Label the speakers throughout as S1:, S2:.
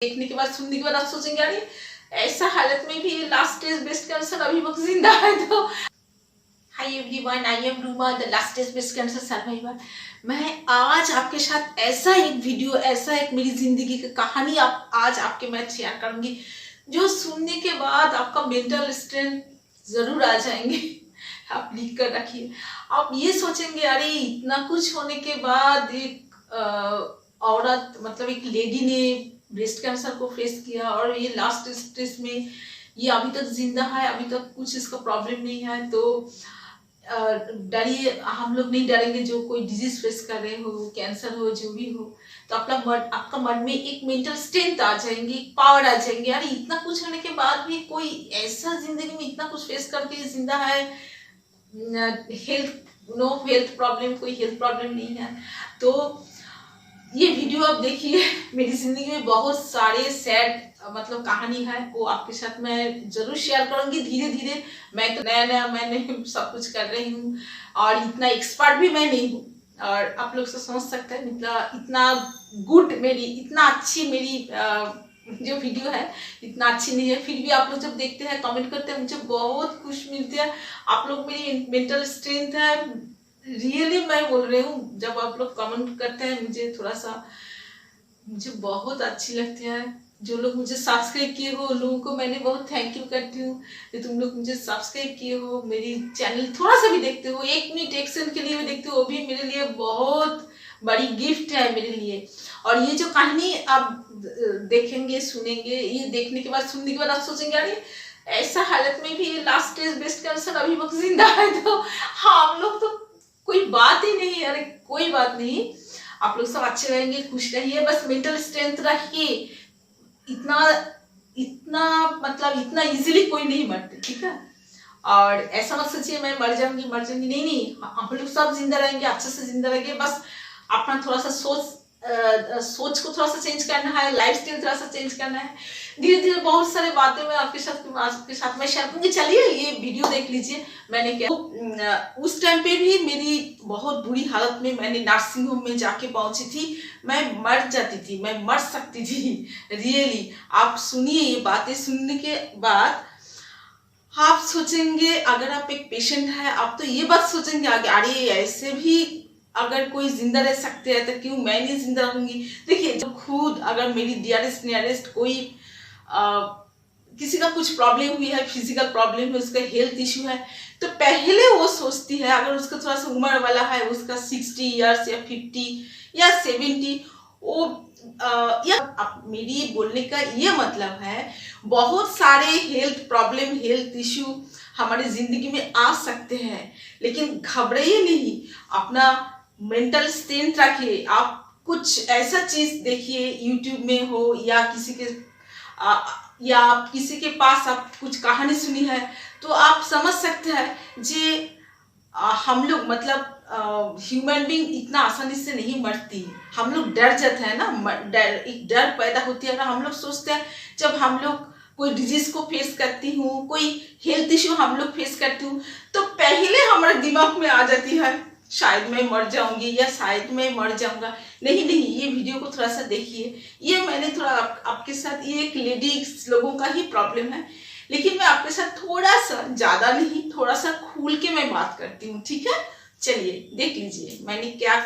S1: देखने के बाद, सुनने के बाद आप सोचेंगे अरे ऐसा हालत में भी लास्ट स्टेज ब्रेस्ट कैंसर अभी वक्त जिंदा है। तो hi everyone, I am Ruma, the last stage breast cancer survivor. मैं आज आपके साथ ऐसा एक वीडियो, ऐसा एक मेरी जिंदगी की कहानी आज आपके मैं शेयर करूंगी जो सुनने के बाद आपका मेंटल स्ट्रेंथ जरूर आ जाएंगे। आप लिख कर रखिए। आप ये सोचेंगे अरे इतना कुछ होने के बाद एक औरत, मतलब एक लेडी ने ब्रेस्ट कैंसर को फेस किया और ये लास्ट स्टेज में ये अभी तक जिंदा है, अभी तक कुछ इसका प्रॉब्लम नहीं है। तो डरिए, हम लोग नहीं डरेंगे। जो कोई डिजीज फेस कर रहे हो, कैंसर हो, जो भी हो, तो आपका मन में एक मेंटल स्ट्रेंथ आ जाएंगे, एक पावर आ जाएंगे। यार इतना कुछ होने के बाद भी कोई ऐसा जिंदगी में इतना कुछ फेस करके जिंदा है, हेल्थ प्रॉब्लम, कोई हेल्थ प्रॉब्लम नहीं है। तो ये वीडियो आप देखिए। मेरी जिंदगी में बहुत सारे सैड मतलब कहानी है, वो आपके साथ मैं जरूर शेयर करूंगी धीरे धीरे। मैं तो नया मैंने सब कुछ कर रही हूँ और इतना एक्सपर्ट भी मैं नहीं हूँ। और आप लोग से समझ सकते हैं इतना गुड मेरी, इतना अच्छी मेरी जो वीडियो है इतना अच्छी नहीं है। फिर भी आप लोग जब देखते हैं, कमेंट करते हैं, मुझे बहुत खुश मिलती है। आप लोग मेरी मेंटल स्ट्रेंथ है, रियली मैं बोल रही हूँ। जब आप लोग कमेंट करते हैं मुझे बहुत अच्छी लगती है। जो लोग मुझे सब्सक्राइब किए हो उन लोगों को मैंने बहुत थैंक यू करती हूँ। जो तुम लोग मुझे सब्सक्राइब किए हो, मेरी चैनल थोड़ा सा भी देखते हो, 1 मिनट 1 सेकंड के लिए भी देखते हो, वो भी मेरे लिए बहुत बड़ी गिफ्ट है मेरे लिए। और ये जो कहानी आप देखेंगे, सुनेंगे, ये देखने के बाद, सुनने के बाद आप सोचेंगे अरे ऐसा हालत में भी लास्ट स्टेज ब्रेस्ट कैंसर अभी वक्त जिंदा है। तो हम लोग तो कोई बात ही नहीं। अरे कोई बात नहीं, आप लोग सब अच्छे रहेंगे, खुश रहिए, बस मेंटल स्ट्रेंथ रखिए। इतना इतना मतलब इतना इजीली कोई नहीं मरते, ठीक है। और ऐसा मत सोचिए मैं मर जाऊंगी नहीं, हम लोग सब जिंदा रहेंगे, अच्छे से जिंदा रहेंगे। बस अपना थोड़ा सा सोच को थोड़ा सा चेंज करना है, लाइफ स्टाइल थोड़ा सा चेंज करना है। धीरे धीरे बहुत सारे बातें मैं आपके साथ मैं शेयर करूंगी। चलिए ये वीडियो देख लीजिए। मैंने क्या उस टाइम पे भी मेरी बहुत बुरी हालत में मैंने नर्सिंग होम में जाके पहुंची थी। मैं मर जाती थी, मैं मर सकती थी रियली। आप सुनिए, ये बातें सुनने के बाद आप सोचेंगे, अगर आप एक पेशेंट है, आप तो ये बात सोचेंगे आगे अरे ऐसे भी अगर कोई जिंदा रह सकते हैं तो क्यों मैं नहीं जिंदा रहूंगी। देखिए, जब खुद अगर मेरी डियरेस्ट नियरेस्ट कोई किसी का कुछ प्रॉब्लम हुई है, फिजिकल प्रॉब्लम है, उसका हेल्थ इश्यू है, तो पहले वो सोचती है, अगर उसका थोड़ा सा उम्र वाला है, उसका 60 इयर्स या 50 या 70, वो मेरी बोलने का ये मतलब है बहुत सारे हेल्थ प्रॉब्लम, हेल्थ इश्यू हमारी जिंदगी में आ सकते हैं, लेकिन घबराइए नहीं। अपना मेंटल स्ट्रेंथ रखिए। आप कुछ ऐसा चीज देखिए, यूट्यूब में हो या किसी के पास आप कुछ कहानी सुनी है, तो आप समझ सकते हैं जे हम लोग मतलब ह्यूमन बीइंग इतना आसानी से नहीं मरती। हम लोग डर जाते हैं ना, एक डर पैदा होती है ना। हम लोग सोचते हैं जब हम लोग कोई डिजीज को फेस करती हूँ, कोई हेल्थ इश्यू हम लोग फेस करती हूँ, तो पहले हमारे दिमाग में आ जाती है शायद मैं मर जाऊंगी या शायद मैं मर जाऊंगा। नहीं, ये वीडियो को थोड़ा सा देखिए। ये मैंने थोड़ा आपके साथ, ये एक लेडीज लोगों का ही प्रॉब्लम है, लेकिन मैं आपके साथ थोड़ा सा, ज्यादा नहीं, थोड़ा सा खुल के मैं बात करती हूँ, ठीक है। चलिए देख लीजिए मैंने क्या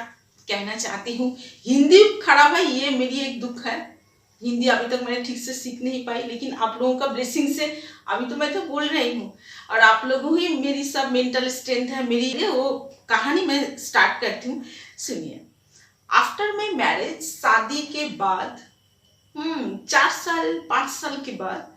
S1: कहना चाहती हूँ। हिंदी खराब है, ये मेरी एक दुख है। हिंदी अभी तक मैंने ठीक से सीख नहीं पाई, लेकिन आप लोगों का ब्लेसिंग से अभी तो मैं तो बोल रही हूँ, और आप लोगों ही मेरी सब मेंटल स्ट्रेंथ है मेरी। वो कहानी मैं स्टार्ट करती हूँ, सुनिए। आफ्टर माई मैरिज, शादी के बाद 4 साल 5 साल के बाद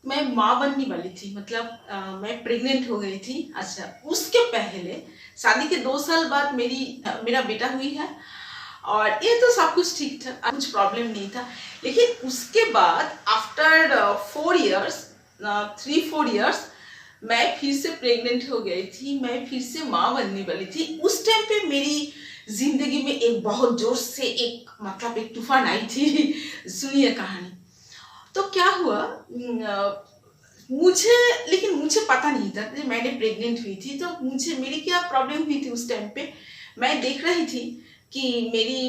S1: मैं माँ बनने वाली थी, मतलब मैं प्रेग्नेंट हो गई थी। अच्छा, उसके पहले शादी के 2 साल बाद मेरा बेटा हुई है, और ये तो सब कुछ ठीक था, कुछ प्रॉब्लम नहीं था। लेकिन उसके बाद आफ्टर 4 इयर्स, 3-4 इयर्स, मैं फिर से प्रेग्नेंट हो गई थी, मैं फिर से माँ बनने वाली थी। उस टाइम पे मेरी जिंदगी में एक बहुत जोर से एक तूफान आई थी। सुनिए कहानी। तो क्या हुआ, मुझे पता नहीं था, मैंने प्रेग्नेंट हुई थी, तो मेरी क्या प्रॉब्लम हुई थी उस टाइम पे। मैं देख रही थी कि मेरी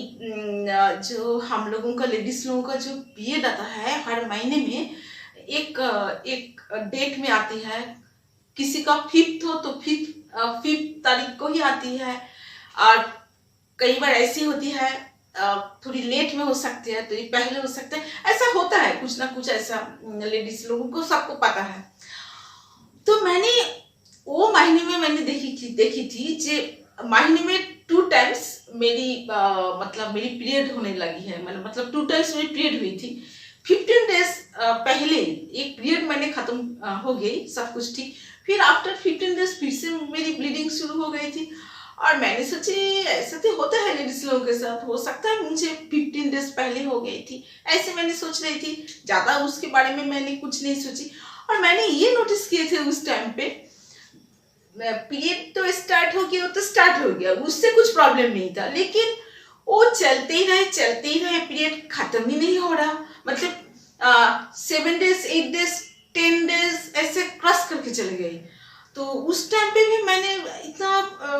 S1: जो हम लोगों का लेडीज लोगों का जो पीरियड आता है हर महीने में एक डेट में आती है। किसी का फिफ्थ हो तो फिफ्थ तारीख को ही आती है, और कई बार ऐसी होती है थोड़ी लेट में हो सकती है, तो ये पहले हो सकता है। ऐसा होता है कुछ ना कुछ, ऐसा लेडीज लोगों को सबको पता है। तो मैंने वो महीने में मैंने देखी थी जो महीने में 2 टाइम्स मेरी मतलब मेरी पीरियड होने लगी है। मतलब 2 टाइम्स मेरी पीरियड हुई थी। 15 डेज पहले एक पीरियड मैंने खत्म हो गई, सब कुछ ठीक। फिर आफ्टर 15 डेज फिर से मेरी ब्लीडिंग शुरू हो गई थी, और मैंने सोची ऐसा तो होता है लेडीज लोगों के साथ, हो सकता है मुझे 15 डेज पहले हो गई थी, ऐसे मैंने सोच रही थी। ज्यादा उसके बारे में मैंने कुछ नहीं सोची। और मैंने ये नोटिस किए थे उस टाइम पे, पीरियड तो स्टार्ट हो गया, वो तो स्टार्ट हो गया, उससे कुछ प्रॉब्लम नहीं था, लेकिन वो चलते ही रहे, पीरियड खत्म ही नहीं हो रहा। मतलब 7 डेज 8 डेज 10 डेज ऐसे क्रॉस करके चले गई। तो उस टाइम पे भी मैंने इतना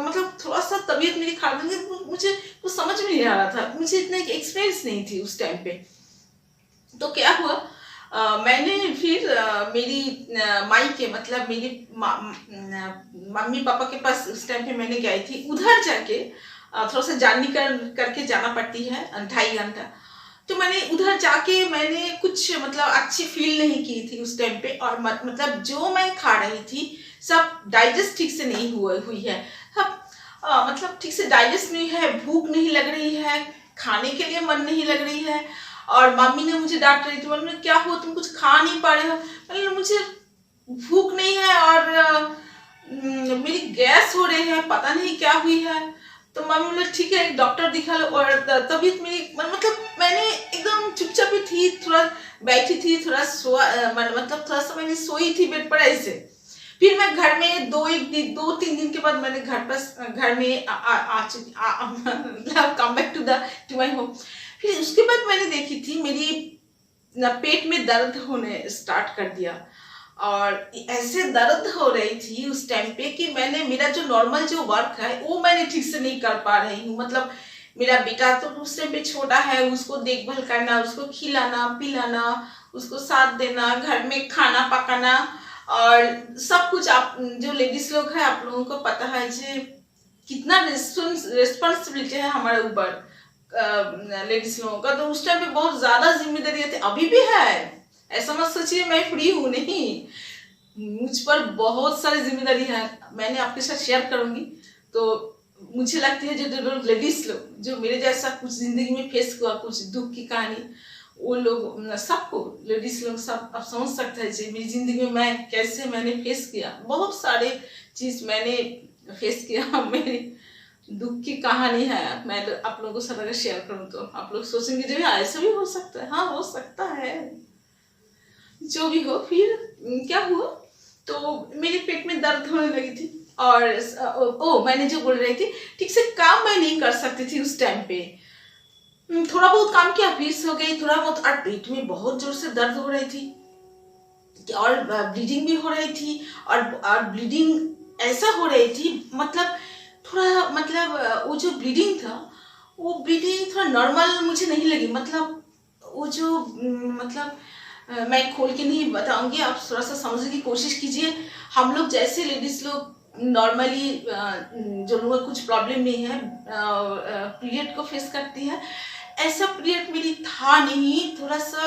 S1: मतलब थोड़ा सा तबीयत मेरी खराब थी, मुझे कुछ समझ में नहीं आ रहा था, मुझे इतना एक्सपीरियंस नहीं थी उस टाइम पे। तो क्या हुआ, मैंने फिर मेरी माई के मतलब मेरी मम्मी पापा के पास उस टाइम पे मैंने गई थी। उधर जाके थोड़ा सा जर्नी करके जाना पड़ती है 2.5 घंटा। तो मैंने उधर जाके मैंने कुछ मतलब अच्छी फील नहीं की थी उस टाइम पे, और मतलब जो मैं खा रही थी सब डाइजेस्ट ठीक से नहीं हुई है। सब मतलब ठीक से डाइजेस्ट नहीं है, भूख नहीं लग रही है, खाने के लिए मन नहीं लग रही है। और मम्मी ने मुझे डांट रही थी, मम्मी ने क्या हुआ तुम कुछ खा नहीं पा रहे हो। मतलब मुझे भूख नहीं है, और मेरी गैस हो रही है, पता नहीं क्या हुई है। तो मम्मी बोले ठीक है एक डॉक्टर दिखा लो। और तभी मेरी मतलब मैंने एकदम चुपचाप ही थी, थोड़ा बैठी थी, थोड़ा मतलब थोड़ा सा मैंने सोई थी बेड पर ऐसे। फिर मैं घर में 2-3 दिन के बाद मैंने घर में come back to my home. फिर उसके बाद मैंने देखी थी मेरी पेट में दर्द होने स्टार्ट कर दिया, और ऐसे दर्द हो रही थी उस टाइम पे कि मैंने मेरा जो नॉर्मल जो वर्क है वो मैंने ठीक से नहीं कर पा रही हूँ। मतलब मेरा बेटा तो उस टाइम पे छोटा है, उसको देखभाल करना, उसको खिलाना पिलाना, उसको साथ देना, घर में खाना पकाना, और सब कुछ। आप जो लेडीज लोग हैं आप लोगों को पता है जो कितना रिस्पॉन्सिबिलिटी है हमारे ऊपर लेडीज लोगों का। तो उस टाइम पे बहुत ज्यादा जिम्मेदारी थी, अभी भी है, ऐसा मत सोचिए मैं फ्री हूँ, नहीं, मुझ पर बहुत सारी जिम्मेदारी है, मैंने आपके साथ शेयर करूंगी। तो मुझे लगती है जो लेडीज लोग जो मेरे जैसा कुछ जिंदगी में फेस हुआ, कुछ दुख की कहानी, वो लोग सबको लेडीज लोग सब आप समझ सकते हैं जी मेरी जिंदगी में मैं कैसे मैंने फेस किया, बहुत सारे चीज मैंने फेस किया। मेरी दुख की कहानी है, मैं आप लोगों को सब अगर शेयर करूं तो आप लोग सोचेंगे जो ऐसा भी हो सकता है। हाँ हो सकता है, जो भी हो। फिर क्या हुआ, तो मेरे पेट में दर्द होने लगी थी, और मैंने जो बोल रही थी ठीक से काम मैं नहीं कर सकती थी उस टाइम पे। थोड़ा बहुत काम किया फिर सो गई, थोड़ा बहुत, और पेट में बहुत जोर से दर्द हो रही थी, और ब्लीडिंग भी हो रही थी, और ब्लीडिंग ऐसा हो रही थी मतलब थोड़ा मतलब वो जो ब्लीडिंग था वो ब्लीडिंग थोड़ा नॉर्मल मुझे नहीं लगी। मतलब वो जो मतलब मैं खोल के नहीं बताऊंगी, आप थोड़ा सा समझने की कोशिश कीजिए। हम लोग जैसे लेडीज लोग नॉर्मली जो लोगों को कुछ प्रॉब्लम नहीं है पीरियड को फेस करती है, ऐसा पीरियड मेरी था नहीं, थोड़ा सा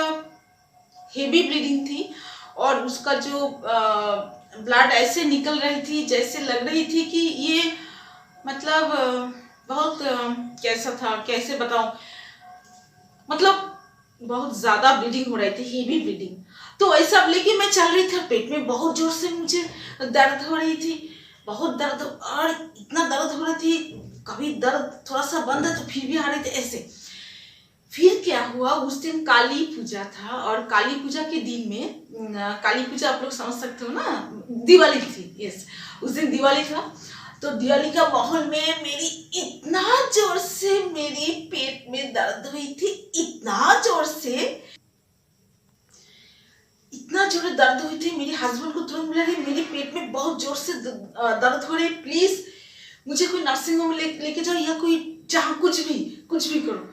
S1: हेवी ब्लीडिंग थी, और उसका जो ब्लड ऐसे निकल रही थी जैसे लग रही थी कि ये मतलब बहुत कैसा था, कैसे बताऊं, मतलब बहुत ज्यादा ब्लीडिंग हो रही थी, हेवी ब्लीडिंग। तो ऐसा लेके मैं चल रही थी, पेट में बहुत जोर से मुझे दर्द हो रही थी, बहुत दर्द, और इतना दर्द हो रही थी, कभी दर्द थोड़ा सा बंद है तो फिर भी आ रही थी ऐसे। फिर क्या हुआ, उस दिन काली पूजा था, और काली पूजा के दिन में काली पूजा आप लोग समझ सकते हो ना, दिवाली थी, यस उस दिन दिवाली था। तो दिवाली का माहौल में मेरी इतना जोर से मेरी पेट में दर्द हुई थी, इतना जोर से, इतना जोर दर्द हुई थी। मेरे हस्बैंड को तुरंत मिला मेरे पेट में बहुत जोर से दर्द हो रही है, प्लीज मुझे कोई नर्सिंग होम लेके जाओ, या कोई जहाँ कुछ भी करो।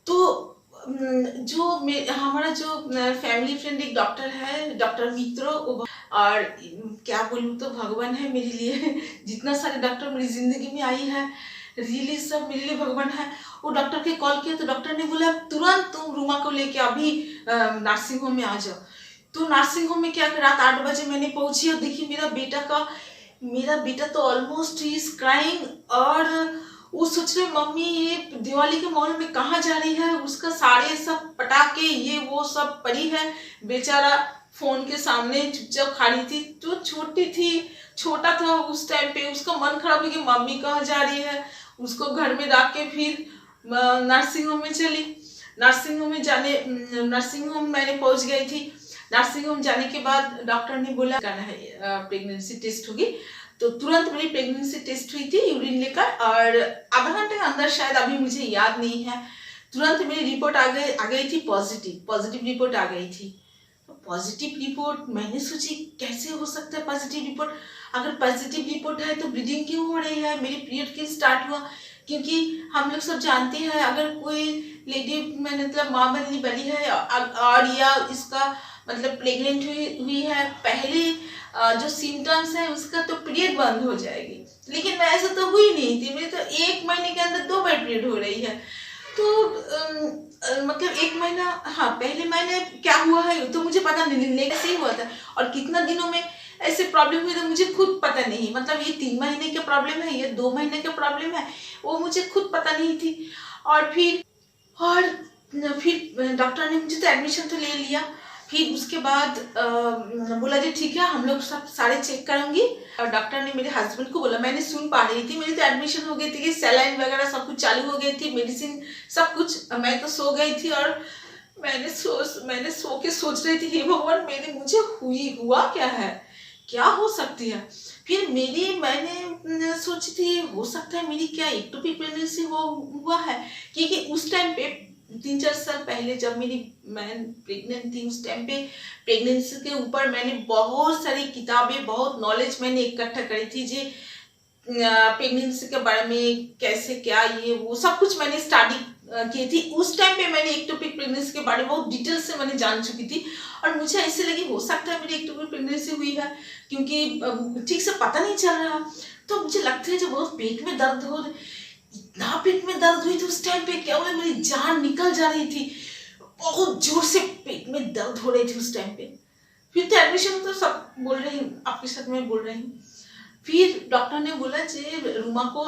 S1: तो जो हमारा जो फैमिली फ्रेंड एक डॉक्टर है, डॉक्टर मित्रो, और क्या बोलूँ, तो भगवान है मेरे लिए। जितना सारे डॉक्टर मेरी जिंदगी में आई है, रियली सब मेरे लिए भगवान है। वो डॉक्टर के कॉल किया तो डॉक्टर ने बोला तुरंत तुम रूमा को लेके अभी नर्सिंग होम में आ जाओ। तो नर्सिंग होम में क्या, रात 8 बजे मैंने पहुंची और देखी मेरा बेटा तो ऑलमोस्ट ही इज क्राइंग। और वो सोच रहे मम्मी ये दिवाली के माहौल में कहाँ जा रही है, उसका साड़े सब पटाखे ये वो सब पड़ी है। बेचारा फोन के सामने चुपचाप खड़ी थी, तो छोटा था उस टाइम पे, उसका मन खराब है कि मम्मी कहाँ जा रही है। उसको घर में रख के फिर नर्सिंग होम में चली। नर्सिंग होम मैंने पहुंच गई थी। नर्सिंग होम जाने के बाद डॉक्टर ने बोला करना है प्रेगनेंसी टेस्ट होगी। तो तुरंत मेरी प्रेगनेंसी टेस्ट हुई थी यूरिन लेकर, और आधा घंटे के अंदर, शायद अभी मुझे याद नहीं है, तुरंत मेरी रिपोर्ट आ गई थी पॉजिटिव रिपोर्ट आ गई थी। तो पॉजिटिव रिपोर्ट, मैंने सोची कैसे हो सकता है पॉजिटिव रिपोर्ट। अगर पॉजिटिव रिपोर्ट है तो ब्लीडिंग क्यों हो रही है, मेरी पीरियड क्यों स्टार्ट हुआ। क्योंकि हम लोग सब जानते हैं अगर कोई लेडी मतलब माँ बनने वाली है और या इसका मतलब प्रेग्नेंट हुई है, पहले जो सिम्टम्स है उसका तो पीरियड बंद हो जाएगी। लेकिन मैं ऐसा तो हुई नहीं थी, मेरी तो 1 महीने के अंदर 2 बार पीरियड हो रही है। तो मतलब 1 महीना, हाँ पहले महीने क्या हुआ है तो मुझे पता नहीं, कैसे ही हुआ था और कितना दिनों में ऐसे प्रॉब्लम हुई तो मुझे खुद पता नहीं। मतलब ये 3 महीने का प्रॉब्लम है, ये 2 महीने का प्रॉब्लम है, वो मुझे खुद पता नहीं थी। और फिर डॉक्टर ने मुझे तो एडमिशन तो ले लिया। फिर उसके बाद बोला जी ठीक है, हम लोग सब सारे चेक करेंगे। और डॉक्टर ने मेरे हस्बैंड को बोला, मैंने सुन पा रही थी, मेरी तो एडमिशन हो गई थी, सैलाइन वगैरह सब कुछ चालू हो गई थी, मेडिसिन सब कुछ। मैं तो सो गई थी और मैंने सो के सोच रही थी हे भगवान मुझे हुआ क्या है, क्या हो सकती है। फिर मैंने सोची थी हो सकता है मेरी क्या एक्टोपिक प्रेगनेंसी हुआ है। क्योंकि उस टाइम पे 3-4 साल पहले जब मैं प्रेग्नेंट थी, उस टाइम पे प्रेगनेंसी के ऊपर मैंने बहुत सारी किताबें, बहुत नॉलेज मैंने इकट्ठा करी थी जी। प्रेगनेंसी के बारे में कैसे क्या ये वो सब कुछ मैंने स्टडी की थी। उस टाइम पे मैंने एक्टोपिक प्रेगनेंसी के बारे में बहुत डिटेल से मैंने जान चुकी थी। और मुझे ऐसे लगी हो सकता है मेरी एक्टोपिक प्रेगनेंसी हुई है, क्योंकि ठीक से पता नहीं चल रहा। तो मुझे लगता है जो बहुत पेट में दर्द हो, इतना पेट में दर्द हुई थी उस टाइम पे, क्या बोले मेरी जान निकल जा रही थी, बहुत जोर से पेट में दर्द हो रही थी उस टाइम पे। फिर तो एडमिशन तो सब बोल रही हूँ, आपके साथ मैं बोल रही हूँ। फिर डॉक्टर ने बोला जी रूमा को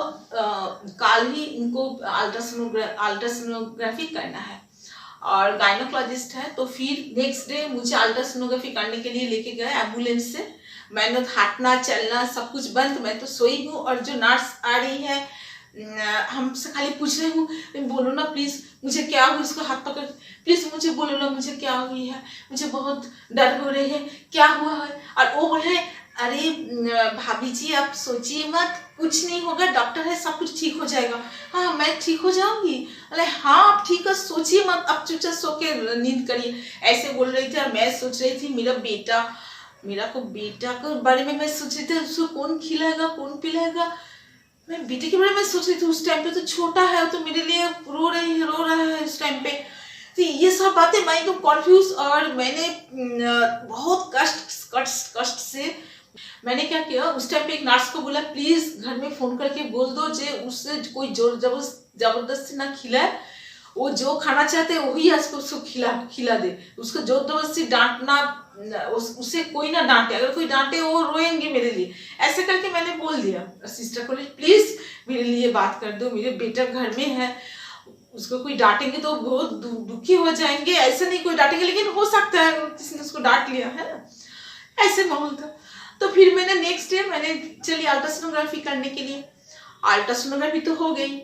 S1: कल ही इनको अल्ट्रासोनोग्राफी करना है और गायनोकोलॉजिस्ट है। तो फिर नेक्स्ट डे मुझे अल्ट्रासोनोग्राफी करने के लिए लेके गए एम्बुलेंस से। मैंने हटना चलना सब कुछ बंद, मैं तो सोई हूँ। और जो नर्स आ रही है हमसे खाली पूछ रही हूँ, बोलो ना प्लीज मुझे क्या हुआ, उसको हाथ पकड़ प्लीज मुझे बोलो ना मुझे क्या हुई है, मुझे बहुत डर हो रही है, क्या हुआ है। और वो बोले अरे भाभी जी आप सोचिए मत, कुछ नहीं होगा, डॉक्टर है, सब कुछ ठीक हो जाएगा। हाँ मैं ठीक हो जाऊंगी। अरे हाँ आप ठीक है, सोचिए मत, अब चुपचाप सो के नींद करिए, ऐसे बोल रही थी। और मैं सोच रही थी बेटा के बारे में मैं सोच रही थी, उसको कौन खिलाएगा कौन पिलाएगा। मैं बेटे के बारे में सोच रही थी, उस टाइम पे तो छोटा है, तो मेरे लिए रो रहा है उस टाइम पे। तो ये सब बातें मैं एकदम कॉन्फ्यूज। और मैंने बहुत कष्ट से मैंने क्या किया, उस टाइम पे एक नर्स को बोला प्लीज घर में फोन करके बोल दो जे उससे कोई जोर जबरदस्ती ना खिलाए, वो जो खाना चाहते है वही आज को उसको खिला दे, उसको जोर जबरदस्ती डांटना उसे कोई ना डांटे, अगर कोई डांटे वो रोएंगे मेरे लिए। ऐसे करके मैंने बोल दिया सिस्टर को प्लीज मेरे लिए बात कर दो, मेरे बेटा घर में है, उसको कोई डांटेंगे तो बहुत दुखी हो जाएंगे। ऐसा नहीं कोई डांटेंगे, लेकिन हो सकता है किसी ने उसको डांट लिया है ना, ऐसे माहौल था। तो फिर मैंने नेक्स्ट डे मैंने चली अल्ट्रासोनोग्राफी करने के लिए। अल्ट्रासोनोग्राफी तो हो गई,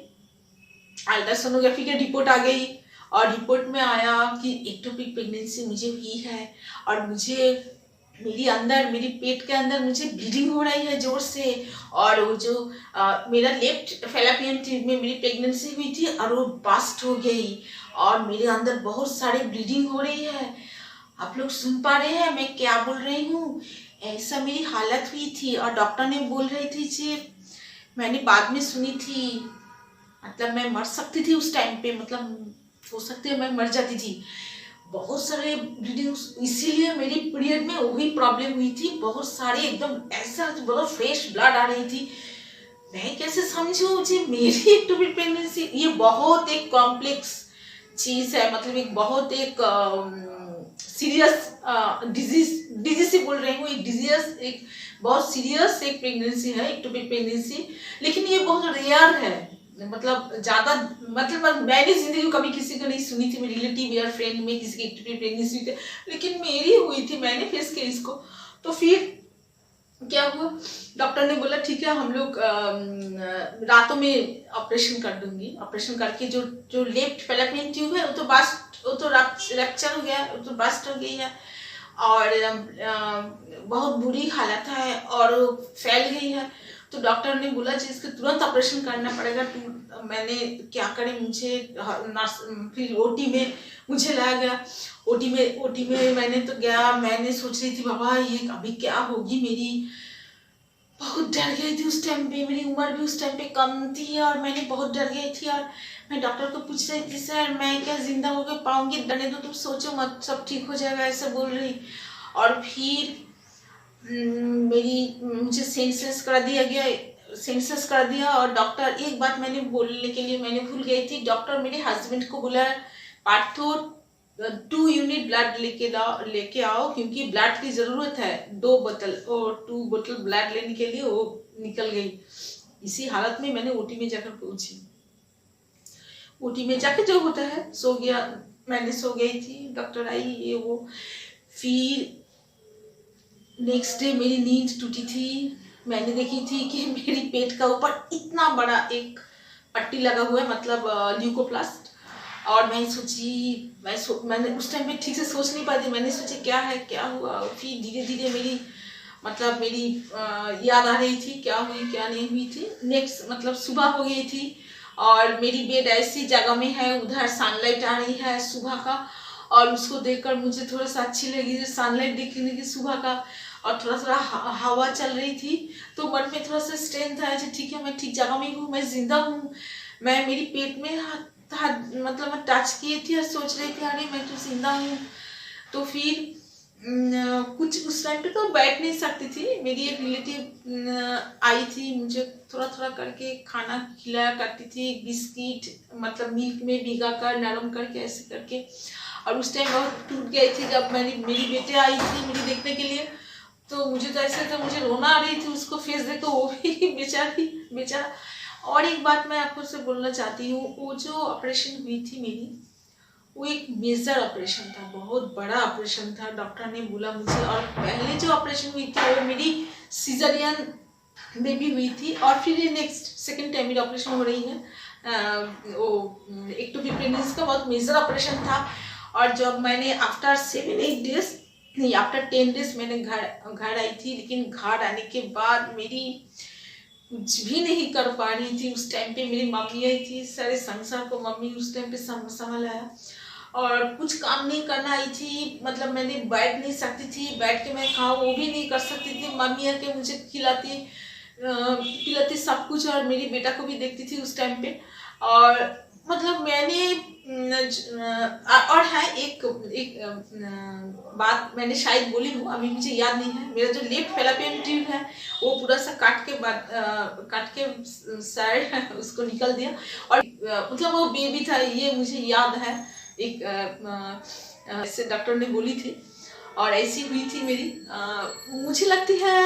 S1: अल्ट्रासोनोग्राफी की रिपोर्ट आ गई और रिपोर्ट में आया कि एक्टोपिक प्रेगनेंसी मुझे हुई है। और मुझे मेरी पेट के अंदर मुझे ब्लीडिंग हो रही है जोर से। और वो जो मेरा लेफ्ट फैलोपियन ट्यूब में मेरी प्रेगनेंसी हुई थी और वो बस्ट हो गई और मेरे अंदर बहुत सारी ब्लीडिंग हो रही है। आप लोग सुन पा रहे हैं मैं क्या बोल रही हूँ, ऐसा मेरी हालत हुई थी। और डॉक्टर ने बोल रही थी जी, मैंने बाद में सुनी थी मतलब मैं मर सकती थी उस टाइम पे, मतलब हो सकती है मैं मर जाती थी। बहुत सारे ब्लीडिंग, इसीलिए मेरी पीरियड में वही प्रॉब्लम हुई थी, बहुत सारे एकदम ऐसा बहुत फ्रेश ब्लड आ रही थी। मैं कैसे समझूं जी मेरी एक्टोपिक प्रेगनेंसी, ये बहुत एक कॉम्प्लेक्स चीज है, मतलब एक बहुत एक सीरियस डिजीज से बोल रही हूँ, एक डिजीज, एक बहुत सीरियस एक प्रेगनेंसी है एक्टोपिक प्रेगनेंसी। लेकिन ये बहुत रेयर है, मतलब ज्यादा, मतलब मैंने जिंदगी में कभी किसी को नहीं सुनी थी, मेरे रिलेटिव या फ्रेंड में किसी की एक्टोपिक प्रेगनेंसी हुई थी, लेकिन मेरी हुई थी, मैंने फेस किया इसको। तो फिर क्या हुआ, डॉक्टर ने बोला ठीक है हम लोग रातों में ऑपरेशन कर दूंगी, ऑपरेशन करके जो जो लेफ्ट फैलोपियन ट्यूब है वो तो रप्चर हो गया है, वो तो बस्ट हो गई है, और बहुत बुरी हालत है और फैल गई है। तो डॉक्टर ने बोला जी इसको तुरंत ऑपरेशन करना पड़ेगा। मैंने क्या करें, मुझे फिर ओटी में मुझे लाया गया। ओटी में मैंने तो गया, मैंने सोच रही थी बाबा ये अभी क्या होगी मेरी, बहुत डर गई थी उस टाइम पे, मेरी उम्र भी उस टाइम पे कम थी और मैंने बहुत डर गई थी। और मैं डॉक्टर को पूछ रही थी सर मैं क्या जिंदा होकर पाऊंगी, डरने दो, तुम सोचो मत, सब ठीक हो जाएगा, ऐसा बोल रही। और फिर मुझे सेंसस करा दिया गया, सेंसस कर दिया। और डॉक्टर, एक बात मैंने बोलने के लिए मैंने भूल गई थी, डॉक्टर मेरे हस्बैंड को बोला पार्थो 2 यूनिट ब्लड लेके आओ क्योंकि ब्लड की जरूरत है, 2 बोतल, और 2 बोतल ब्लड लेने के लिए वो निकल गई। इसी हालत में मैंने ओटी में जाकर पहुंची। ओटी में जाके जो होता है सो गया, मैंने सो गई थी, डॉक्टर आई ये वो। फिर नेक्स्ट डे मेरी नींद टूटी थी, मैंने देखी थी कि मेरी पेट का ऊपर इतना बड़ा एक पट्टी लगा हुआ है, मतलब ल्यूकोप्लास्ट। और मैं सोची, मैंने उस टाइम पे ठीक से सोच नहीं पाती, मैंने सोची क्या है क्या हुआ। फिर धीरे धीरे मेरी याद आ रही थी क्या हुई क्या नहीं हुई थी। नेक्स्ट मतलब सुबह हो गई थी और मेरी बेड ऐसी जगह में है, उधर सनलाइट आ रही है सुबह का, और उसको देखकर मुझे थोड़ा सा अच्छी लगी सनलाइट देखने की सुबह का, और थोड़ा थोड़ा हवा चल रही थी, तो मन में थोड़ा सा स्ट्रेंथ आया, ठीक है मैं ठीक जगह में हूँ, मैं जिंदा हूँ। मैं मेरी पेट में मतलब मैं टच की थी और सोच रही थी अरे मैं तो जिंदा हूँ। तो फिर कुछ उस टाइम पे तो बैठ नहीं सकती थी, मेरी एक रिलेटिव आई थी, मुझे थोड़ा थोड़ा करके खाना खिलाया करती थी, बिस्किट मतलब मिल्क में भिगा कर नरम करके ऐसे करके। और उस टाइम बहुत टूट गई थी जब मेरी बेटे आई थी मेरी देखने के लिए, तो मुझे तो ऐसे तो मुझे रोना आ रही थी उसको फेस देखो, वो भी बेचारा। और एक बात मैं आपको से बोलना चाहती हूँ, वो जो ऑपरेशन हुई थी मेरी, वो एक मेजर ऑपरेशन था, बहुत बड़ा ऑपरेशन था, डॉक्टर ने बोला मुझे। और पहले जो ऑपरेशन हुई थी वो मेरी सीजरियन बेबी हुई थी, और फिर ये नेक्स्ट सेकेंड टाइम मेरी ऑपरेशन हो रही है, वो एक्टोपिक प्रेगनेंसी का बहुत मेजर ऑपरेशन था। और जब मैंने आफ्टर 7-8 डेज नहीं आफ्टर 10 डेज मैंने घर आई थी, लेकिन घर आने के बाद मेरी कुछ भी नहीं कर पा रही थी। उस टाइम पे मेरी मम्मी आई थी, सारे संसार को मम्मी उस टाइम पे संभाला, और कुछ काम नहीं करना आई थी, मतलब मैंने बैठ नहीं सकती थी, बैठ के मैं खाऊं वो भी नहीं कर सकती थी, मम्मी आके मुझे खिलाती पिलाती सब कुछ, और मेरी बेटा को भी देखती थी उस टाइम पे। और मतलब मैंने और है एक बात मैंने शायद बोली हूँ, अभी मुझे याद नहीं है, मेरा जो लेफ्ट फैलोपियन ट्यूब है वो पूरा सा काट के साइड उसको निकल दिया, और मतलब वो बेबी था ये मुझे याद है, एक ऐसे डॉक्टर ने बोली थी, और ऐसी हुई थी मेरी। मुझे लगती है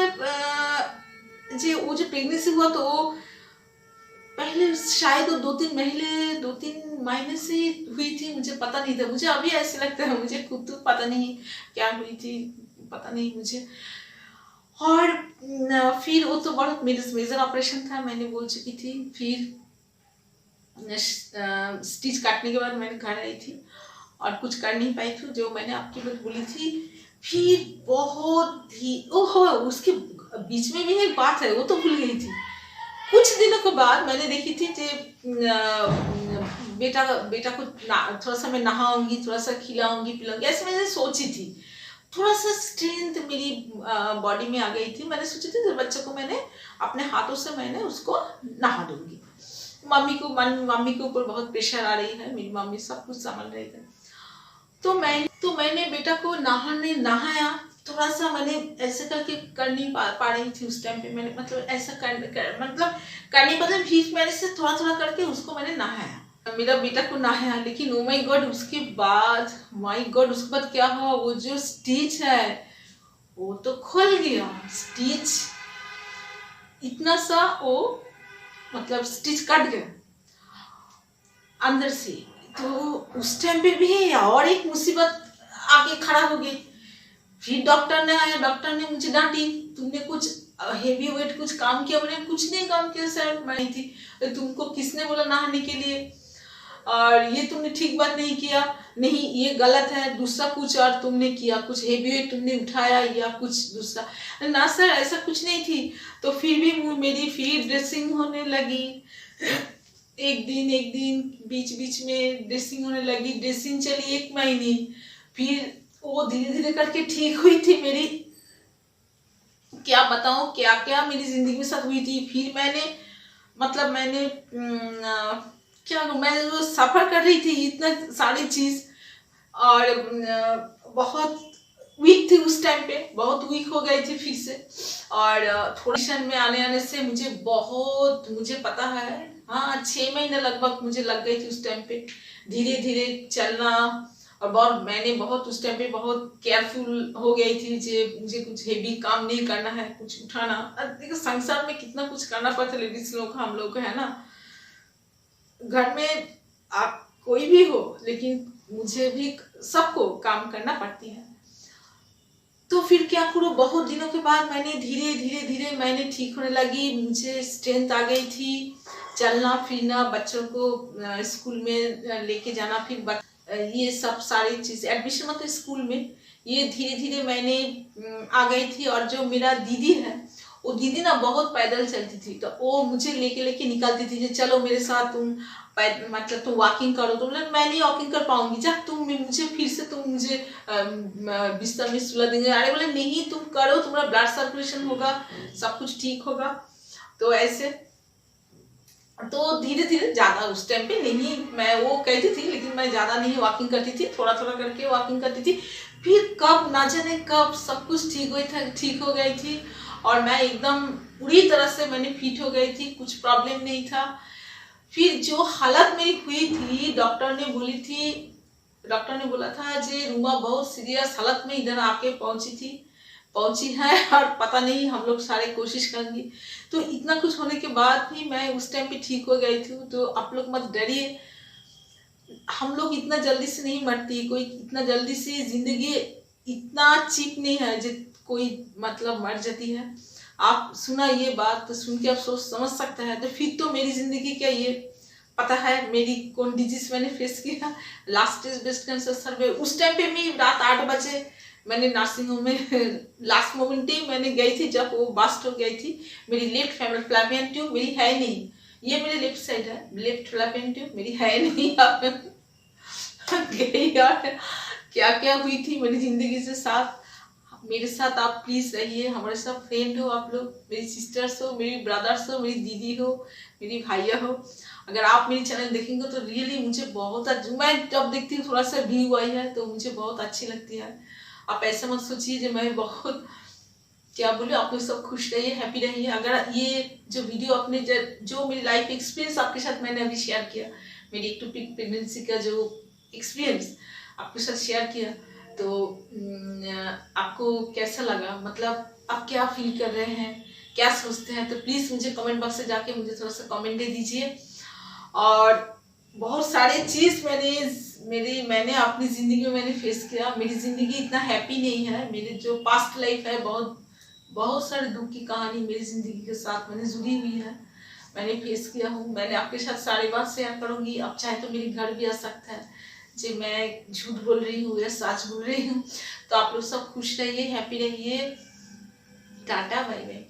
S1: जी वो जो प्रेगनेंसी हुआ तो वो पहले शायद वो 2-3 महीने से हुई थी, मुझे पता नहीं था, मुझे अभी ऐसे लगता है, मुझे खुद तो पता नहीं क्या हुई थी, पता नहीं मुझे। और फिर वो तो बहुत मेजर ऑपरेशन था, मैंने बोल चुकी थी। फिर स्टिच काटने के बाद मैंने घर आई थी और कुछ कर नहीं पाई थी जो मैंने आपकी बात बोली थी। फिर बहुत ही ओहो, उसके बीच में भी एक बात है वो तो भूल गई थी। कुछ दिनों के बाद मैंने देखी थी कि बेटा को थोड़ा सा मैं नहाऊंगी, थोड़ा सा खिलाऊंगी पिलाऊंगी, ऐसे मैंने सोची थी, थोड़ा सा स्ट्रेंथ मेरी बॉडी में आ गई थी। मैंने सोची थी बच्चे को मैंने अपने हाथों से मैंने उसको नहा दूंगी। मम्मी के ऊपर बहुत प्रेशर आ रही है, मेरी मम्मी सब कुछ संभाल रही है। तो मैंने बेटा को नहाया, थोड़ा सा मैंने ऐसे करके कर नहीं पा रही थी उस टाइम पे। मैंने मतलब ऐसा करने मतलब फिर मैंने से थोड़ा थोड़ा करके उसको मैंने नहाया, मेरा बेटा को नहाया। लेकिन ओ माय गॉड, उसके बाद क्या हुआ, वो जो स्टिच है वो तो खुल गया। स्टिच इतना सा, वो मतलब स्टिच कट गया अंदर से। तो उस टाइम पे भी और एक मुसीबत आके खड़ा हो गई। फिर डॉक्टर ने आया, डॉक्टर ने मुझे डांटी, तुमने कुछ हेवी वेट कुछ काम किया? मैंने कुछ नहीं काम किया सर, मैं थी। तुमको किसने बोला नहाने के लिए? और ये तुमने ठीक बात नहीं किया, नहीं ये गलत है, दूसरा कुछ और तुमने किया, कुछ हेवी वेट तुमने उठाया या कुछ दूसरा। ना सर ऐसा कुछ नहीं थी। तो फिर भी मेरी फिर ड्रेसिंग होने लगी, एक दिन बीच में ड्रेसिंग होने लगी। ड्रेसिंग चली 1 महीने, फिर वो धीरे धीरे करके ठीक हुई थी मेरी। क्या बताऊं क्या क्या मेरी जिंदगी में सब हुई थी। फिर मैंने मैं वो सफर कर रही थी इतना सारी चीज, और बहुत वीक थी उस टाइम पे, बहुत वीक हो गई थी फिर से। और थोड़ा में आने से मुझे पता है, हाँ 6 महीने लगभग मुझे लग गई थी उस टाइम पे धीरे धीरे चलना। और मैंने बहुत उस टाइम पे बहुत केयरफुल हो गई थी कि मुझे कुछ हेवी काम नहीं करना है, कुछ उठाना। देखो संसार में कितना कुछ करना पड़ता है लेडीज लोग को, हम लोग को, है ना। घर में आप कोई भी हो, लेकिन मुझे भी सबको काम करना पड़ती है। तो फिर क्या करूँ, बहुत दिनों के बाद मैंने धीरे मैंने ठीक होने लगी, मुझे स्ट्रेंथ आ गई थी, चलना फिरना, बच्चों को स्कूल में लेके जाना, फिर ये सब सारी चीज, एडमिशन मतलब स्कूल में, ये धीरे मैंने आ गई थी। और जो मेरा दीदी है, वो दीदी ना बहुत पैदल चलती थी, तो वो मुझे लेके निकलती थी, चलो मेरे साथ तुम मतलब तुम वॉकिंग करो। तो मैं नहीं वॉकिंग कर पाऊंगी, जा तुम मुझे बिस्तर में सुला देंगे। अरे बोले नहीं तुम करो, तुम्हारा ब्लड सर्कुलेशन होगा, सब कुछ ठीक होगा। तो ऐसे तो धीरे ज्यादा उस टाइम पे नहीं, मैं वो कहती थी लेकिन मैं ज्यादा नहीं वॉकिंग करती थी, थोड़ा करके वॉकिंग करती थी। फिर कब ना जाने कब सब कुछ ठीक हो गई थी, और मैं एकदम पूरी तरह से मैंने फिट हो गई थी, कुछ प्रॉब्लम नहीं था। फिर जो हालत मेरी हुई थी, डॉक्टर ने बोला था जे रूमा बहुत सीरियस हालत में इधर आके पहुंची है, और पता नहीं हम लोग सारे कोशिश करेंगे। तो इतना कुछ होने के बाद भी मैं उस टाइम पे ठीक हो गई थी। तो आप लोग मत डरिए, हम लोग इतना जल्दी से नहीं मरती, कोई इतना जल्दी से, जिंदगी इतना चीप नहीं है जो कोई मतलब मर जाती है। आप सुना ये बात तो सुन के आप सोच समझ सकते हैं। तो फिर तो मेरी जिंदगी क्या, ये पता है मेरी कौन डिजीज मैंने फेस किया, लास्ट स्टेज ब्रेस्ट कैंसर सर्वे। उस टाइम पे भी रात 8 बजे मैंने नर्सिंग होम में लास्ट मोमेंट ही मैंने गई थी, जब वो बास्ट हो गई थी। मेरी लेफ्ट फैलोपियन ट्यूब मेरी है नहीं, ये मेरे लेफ्ट साइड है, लेफ्ट फैलोपियन ट्यूब मेरी है नहीं। यार क्या क्या हुई थी मेरी जिंदगी से साथ, मेरे साथ आप प्लीज रहिए, हमारे साथ फ्रेंड हो आप लोग, मेरी सिस्टर्स हो, मेरी ब्रदर्स हो, मेरी दीदी हो, मेरी भाइया हो। अगर आप मेरी चैनल देखेंगे तो रियली मुझे बहुत मैं जब देखती हूँ थोड़ा सा व्यू आई है तो मुझे बहुत अच्छी लगती है। आप ऐसा मत सोचिए जो मैं बहुत क्या बोलूँ, आप लोग सब खुश रहिए, हैप्पी रहिए। अगर ये जो वीडियो अपने जो मेरी लाइफ एक्सपीरियंस आपके साथ मैंने अभी शेयर किया, मेरी एक्टोपिक प्रेगनेंसी का जो एक्सपीरियंस आपके साथ शेयर किया, तो आपको कैसा लगा, मतलब आप क्या फील कर रहे हैं, क्या सोचते हैं, तो प्लीज़ मुझे कमेंट बॉक्स से जाके मुझे थोड़ा सा कमेंट दे दीजिए। और बहुत सारे चीज़ मैंने अपनी ज़िंदगी में मैंने फेस किया। मेरी ज़िंदगी इतना हैप्पी नहीं है, मेरी जो पास्ट लाइफ है बहुत सारे दुख की कहानी मेरी ज़िंदगी के साथ मैंने जुड़ी हुई है, मैंने फेस किया हूँ। मैंने आपके साथ सारी बात शेयर करूँगी। आप चाहे तो मेरे घर भी आ सकता है जी, मैं झूठ बोल रही हूँ या सच बोल रही हूँ। तो आप लोग सब खुश रहिए, हैप्पी रहिए, टाटा बाय बाय।